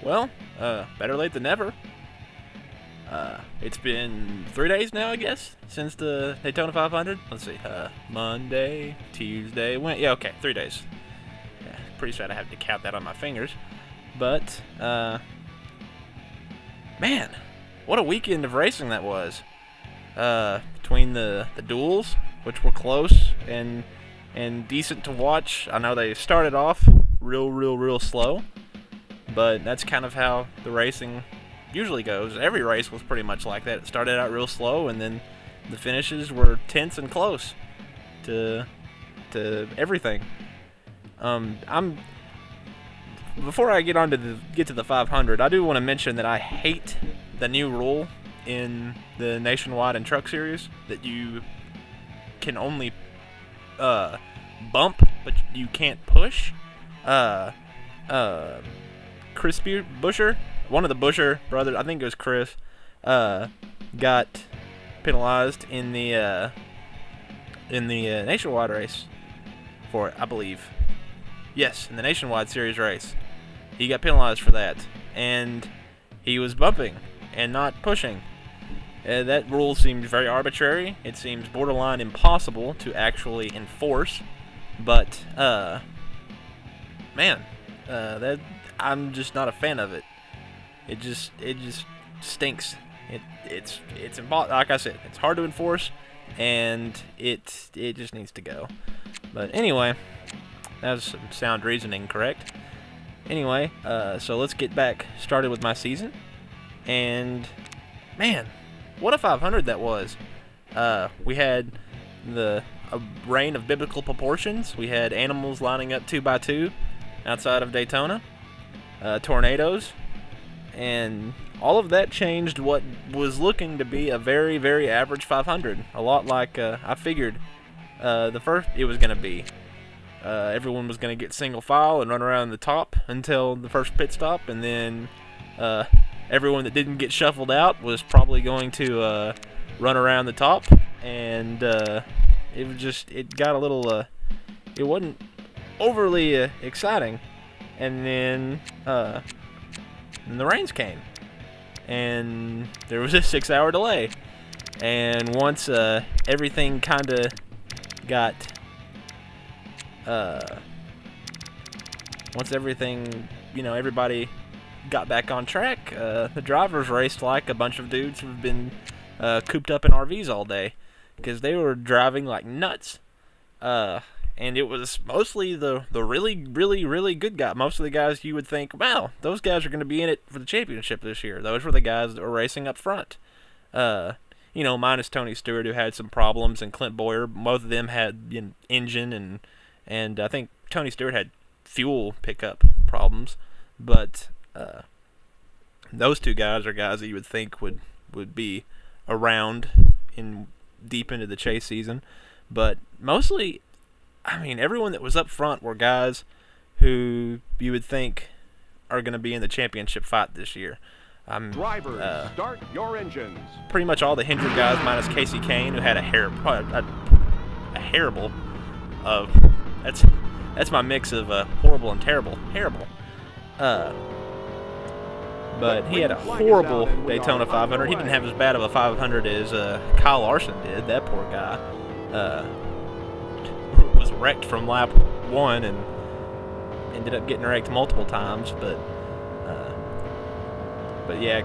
Well, better late than never. It's been 3 days now, I guess, since the Daytona 500. Let's see, Monday, Tuesday, Wednesday. Yeah, okay, 3 days. Yeah, pretty sure I have to count that on my fingers. But, man, what a weekend of racing that was. Between the duels, which were close and decent to watch. I know they started off real slow, but that's kind of how the racing usually goes. Every race was pretty much like that. It started out real slow, and then the finishes were tense and close to everything. Before I get to the 500, I do want to mention that I hate the new rule in the Nationwide and Truck Series that you can only bump, but you can't push. Chris Buescher, one of the Buescher brothers, I think it was Chris, got penalized in the Nationwide race for it, I believe. Yes, in the Nationwide Series race. He got penalized for that, and he was bumping and not pushing. That rule seems very arbitrary. It seems borderline impossible to actually enforce. But, man, that I'm just not a fan of it. It just stinks. It's like I said, it's hard to enforce, and it just needs to go. But anyway, that was some sound reasoning, correct? Anyway, so let's get back started with my season. And man, what a 500 that was. We had a reign of biblical proportions. We had animals lining up 2 by 2 outside of Daytona, tornadoes, and all of that changed what was looking to be a very average 500. A lot like I figured the first it was going to be. Everyone was going to get single file and run around the top until the first pit stop, and then everyone that didn't get shuffled out was probably going to run around the top, and it got a little it wasn't overly exciting. And then the rains came, and there was a 6-hour delay, and once everything kind of got once everything, everybody got back on track, the drivers raced like a bunch of dudes who've been cooped up in RVs all day, because they were driving like nuts. And it was mostly the really good guys. Most of the guys you would think, wow, those guys are going to be in it for the championship this year. Those were the guys that were racing up front. Minus Tony Stewart, who had some problems, and Clint Boyer. Both of them had engine and I think Tony Stewart had fuel pickup problems. But those two guys are guys that you would think would be around deep into the chase season. But mostly, I mean, everyone that was up front were guys who you would think are going to be in the championship fight this year. Drivers, start your engines. Pretty much all the Hendrick guys, minus Casey Kane, who had a terrible. That's my mix of horrible and terrible. But he had a horrible Daytona 500. He didn't have as bad of a 500 as Kyle Larson did. That poor guy. Was wrecked from lap 1 and ended up getting wrecked multiple times, but yeah,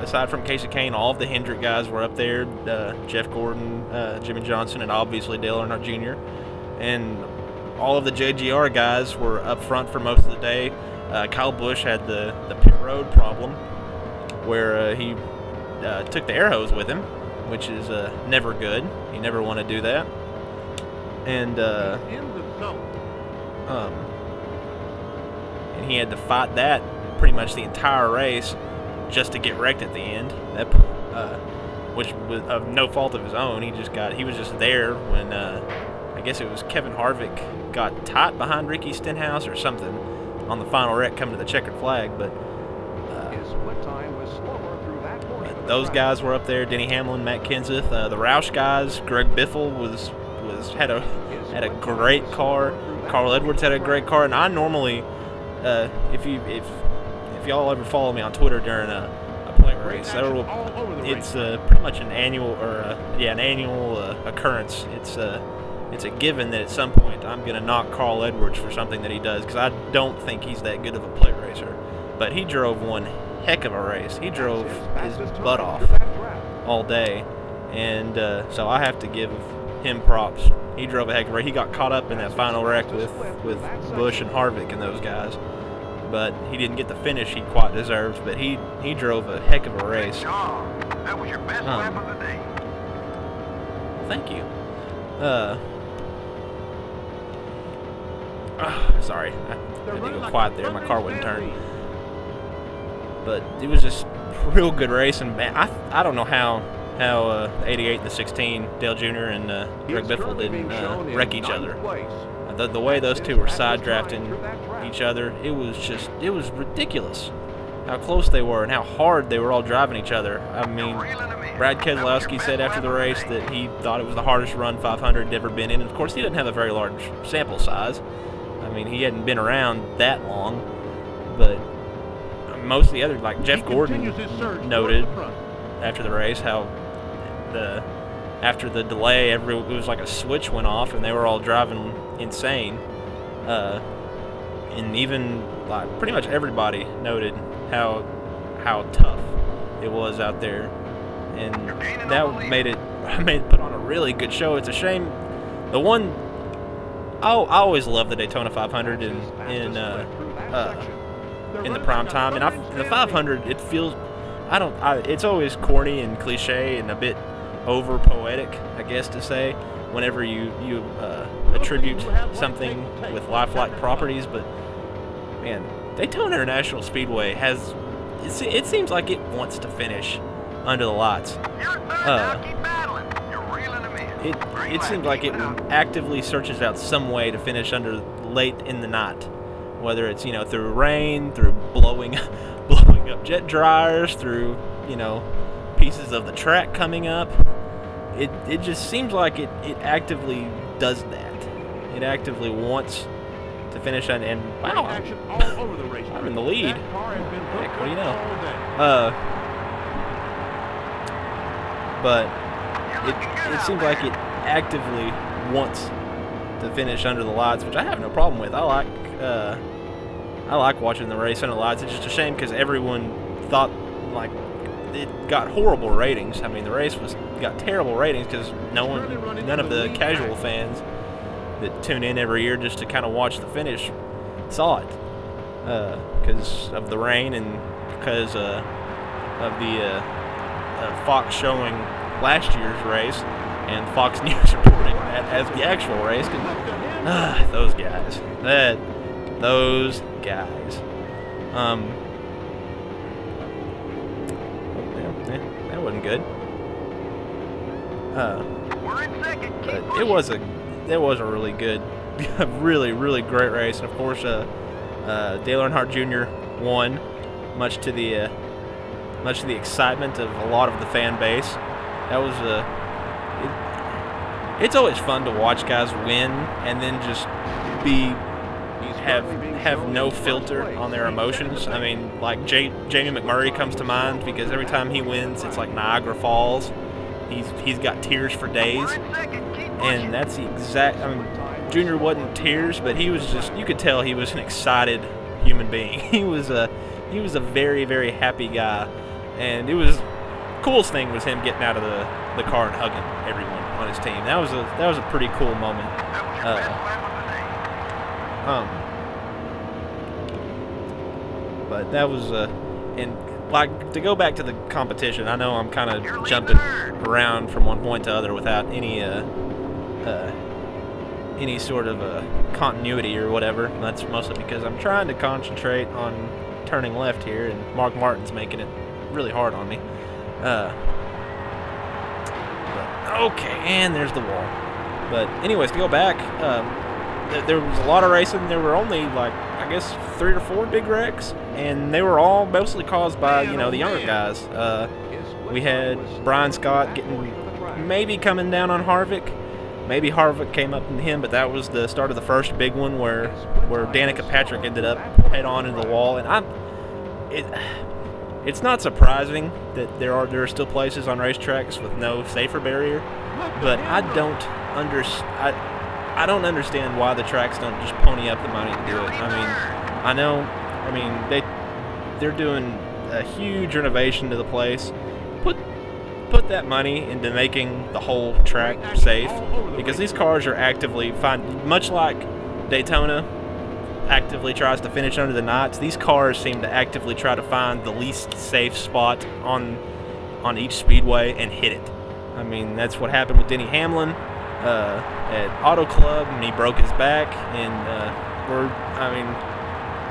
aside from Casey Kane, all of the Hendrick guys were up there. Jeff Gordon, Jimmy Johnson, and obviously Dale Earnhardt Jr. And all of the JGR guys were up front for most of the day. Kyle Busch had the pit road problem where he took the air hose with him, which is never good. You never want to do that. And and he had to fight that pretty much the entire race just to get wrecked at the end. That which was of no fault of his own. He was just there when I guess it was Kevin Harvick got tight behind Ricky Stenhouse or something on the final wreck coming to the checkered flag. But those guys were up there. Denny Hamlin, Matt Kenseth, the Roush guys. Greg Biffle had a great car. Carl Edwards had a great car. And I normally, if if y'all ever follow me on Twitter during a plate race, it's pretty much an annual occurrence. It's a given that at some point I'm going to knock Carl Edwards for something that he does, because I don't think he's that good of a plate racer. But he drove one heck of a race. He drove his butt off all day, and so I have to give him props. He drove a heck of a race. He got caught up in that final wreck with Busch and Harvick and those guys, but he didn't get the finish he quite deserved. But he drove a heck of a race. That was your best lap of the day. Thank you. Sorry, I had to go quiet there. My car wouldn't turn. But it was just a real good race, and man, I don't know how the 88 and the 16, Dale Jr. and Greg Biffle didn't wreck each other. The way those two were side drafting each other, it was ridiculous how close they were and how hard they were all driving each other. I mean, Brad Keselowski said after the race that he thought it was the hardest run 500 he'd ever been in. And of course, he didn't have a very large sample size. I mean, he hadn't been around that long, but most of the other, like Jeff Gordon noted after the race, how after the delay, it was like a switch went off and they were all driving insane. And even like pretty much everybody noted how tough it was out there, and that made it put on a really good show. It's a shame the one. I always love the Daytona 500 in the prime time, and the 500, it feels, it's always corny and cliche and a bit over poetic, I guess to say, whenever you attribute something with lifelike properties. But man, Daytona International Speedway it seems like it wants to finish under the lights. It seems like it actively searches out some way to finish under late in the night, whether it's through rain, through blowing up jet dryers, through pieces of the track coming up. It just seems like it actively does that. It actively wants to finish and wow, I'm in the lead. Heck, what do you know? But it seems like it actively wants to finish under the lights, which I have no problem with. I like watching the race under the lights. It's just a shame because everyone thought like it got horrible ratings. I mean, the race got terrible ratings because none of the casual fans that tune in every year just to kind of watch the finish saw it because of the rain and because of the Fox showing last year's race and Fox News reporting that as the actual race. Those guys. That wasn't good. But it was a really good, really great race, and of course, Dale Earnhardt Jr. won, much to the excitement of a lot of the fan base. That was it's always fun to watch guys win and then just have no filter on their emotions. I mean, like Jamie McMurray comes to mind because every time he wins, it's like Niagara Falls. He's got tears for days, and that's the exact. I mean, Junior wasn't tears, but he was just. You could tell he was an excited human being. He was a very happy guy, and it was. Coolest thing was him getting out of the car and hugging everyone on his team. That was a pretty cool moment. But that was and like to go back to the competition. I know I'm kind of jumping around from one point to other without any sort of continuity or whatever. That's mostly because I'm trying to concentrate on turning left here, and Mark Martin's making it really hard on me. Okay, and there's the wall. But anyways, to go back, there was a lot of racing. There were only like I guess 3 or 4 big wrecks, and they were all mostly caused by the younger guys. We had Brian Scott maybe coming down on Harvick. Maybe Harvick came up into him, but that was the start of the first big one where Danica Patrick ended up head on into the wall. And it's not surprising that there are still places on racetracks with no safer barrier, but I don't understand why the tracks don't just pony up the money to do it. I mean they're doing a huge renovation to the place. Put that money into making the whole track safe, because these cars are actively much like Daytona actively tries to finish under the knots. These cars seem to actively try to find the least safe spot on each speedway and hit it. I mean, that's what happened with Denny Hamlin at Auto Club, and he broke his back. And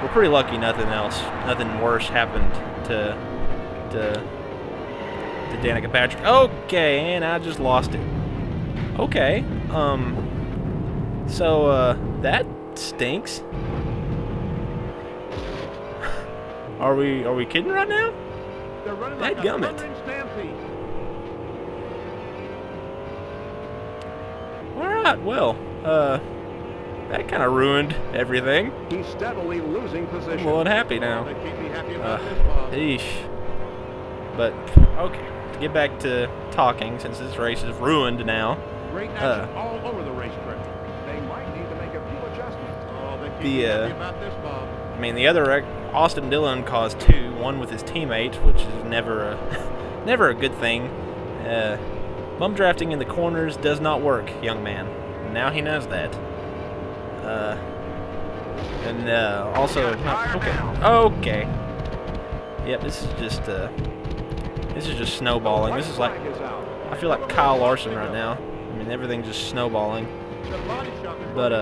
we're pretty lucky nothing worse happened to Danica Patrick. Okay, and I just lost it. Okay, so that stinks. Are we kidding right now? That gummit. Alright, well, that kind of ruined everything. He's steadily losing position. I'm unhappy now. Eesh. But, okay, to get back to talking, since this race is ruined now. Great action all over the racetrack. They might need to make a few adjustments. Oh, they can't be happy about this, Bob. I mean, the other wreck, Austin Dillon caused 2, one with his teammate, which is never a good thing. Bum drafting in the corners does not work, young man. Now he knows that. Also, okay. Yep, this is just snowballing. This is like, I feel like Kyle Larson right now. I mean, everything's just snowballing. But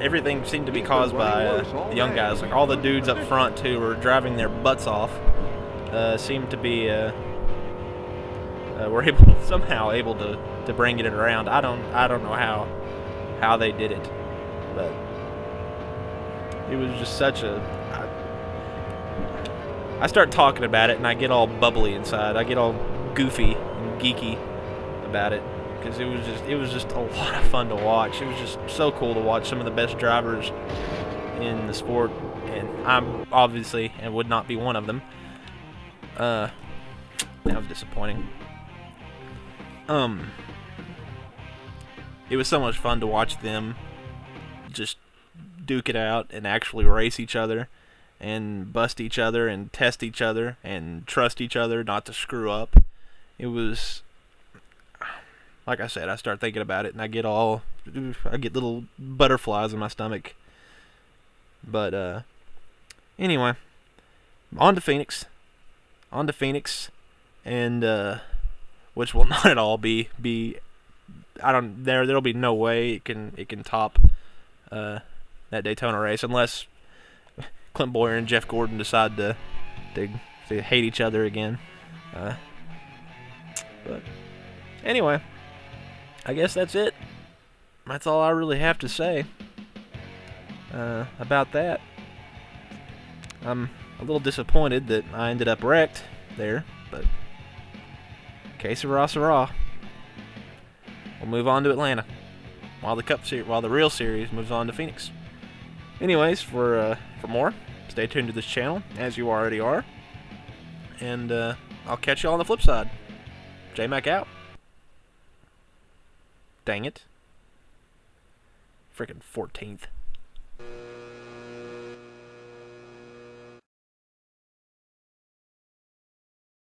everything seemed to be caused by the young guys. Like all the dudes up front who were driving their butts off seemed to be were somehow able to bring it around. I don't know how they did it, but it was just such a. I start talking about it and I get all bubbly inside. I get all goofy and geeky about it. Because it was just a lot of fun to watch. It was just so cool to watch some of the best drivers in the sport, and I'm obviously and would not be one of them. That was disappointing. It was so much fun to watch them just duke it out and actually race each other and bust each other and test each other and trust each other not to screw up. It was, like I said, I start thinking about it and I get little butterflies in my stomach. But anyway, on to Phoenix, and which will not at all be there'll be no way it can top that Daytona race unless Clint Boyer and Jeff Gordon decide to hate each other again. But anyway, I guess that's it. That's all I really have to say about that. I'm a little disappointed that I ended up wrecked there, but que sera, sera. We'll move on to Atlanta while the real series moves on to Phoenix. Anyways, for more, stay tuned to this channel as you already are, and I'll catch you all on the flip side. J-Mac out. Dang it. Freaking 14th.